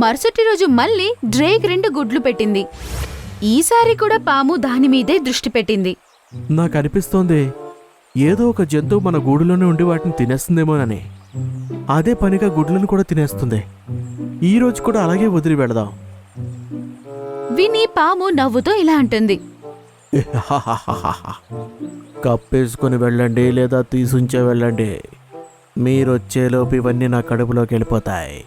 మరుసటి రోజు మళ్ళీ డ్రేక్ 2 గుడ్లు పెట్టింది. ఈసారి కూడా పాము దానిమీదే దృష్టి పెట్టింది. నాకు అనిపిస్తోంది ఏదో ఒక జంతువు మన గూడులోనే ఉండి వాటిని తినేస్తుందేమోనని. అదే పనిగా గుడ్లను కూడా తినేస్తుంది. ఈ రోజు కూడా అలాగే వదిలి వెళదాం. విని పాము నవ్వుతో ఇలా అంటుంది. కప్పేసుకుని వెళ్ళండి లేదా తీసుంచే వెళ్ళండి. మీరొచ్చేలోపు ఇవన్నీ నా కడుపులోకి వెళ్ళిపోతాయి.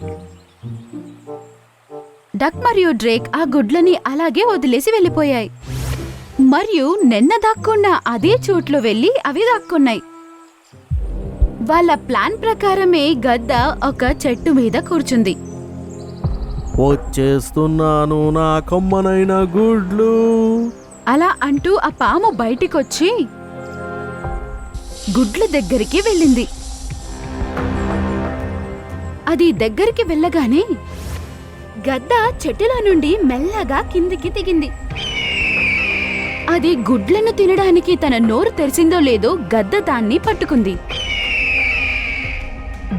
డక్ మరియు డ్రేక్ ఆ గుడ్లని అలాగే వదిలేసి వెళ్ళిపోయాయి. మరియు నిన్న దాక్కున్న అదే చోట్లో వెళ్లి అవి దాక్కున్నాయి. వాళ్ళ ప్లాన్ ప్రకారమే గద్ద ఒక చెట్టు మీద కూర్చుంది. వచ్చేస్తున్నాను నా కమ్మనైన గుడ్లు. అలా అంటూ ఆ పాము బయటికొచ్చి గుడ్ల దగ్గరికి వెళ్ళింది. అది దగ్గరికి వెళ్ళగానే గద్ద చెట్టులో నుండి మెల్లగా కిందికి దిగింది. అది గుడ్లను తినడానికి తన నోరు తెరిచిందో లేదో గద్ద దాన్ని పట్టుకుంది.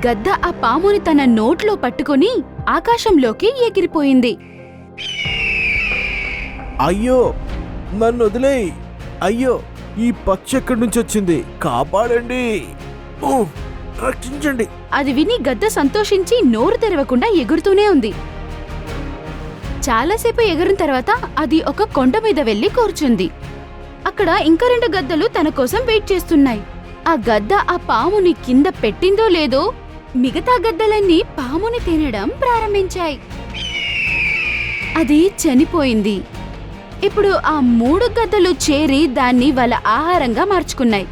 గద్ద ఆ పాముని తన నోట్లో పట్టుకుని ఆకాశంలోకి ఎగిరిపోయింది. అయ్యో నన్ను వదిలేయ్. అయ్యో ఈ పక్షి ఎక్కడి నుంచి వచ్చింది? కాపాడండి, రక్షించండి. అది విని గద్ద సంతోషించి నోరు తెరవకుండా ఎగురుతూనే ఉంది. చాలాసేపు ఎగిరిన తర్వాత అది ఒక కొండ మీద వెళ్లి కూర్చుంది. అక్కడ ఇంకా 2 గద్దలు తన కోసం వెయిట్ చేస్తున్నాయి. ఆ గద్ద ఆ పాముని కింద పెట్టిందో లేదో మిగతా గద్దలన్నీ పాముని తినడం ప్రారంభించాయి. అది చనిపోయింది. ఇప్పుడు ఆ 3 గద్దలు చేరి దాన్ని వాళ్ళ ఆహారంగా మార్చుకున్నాయి.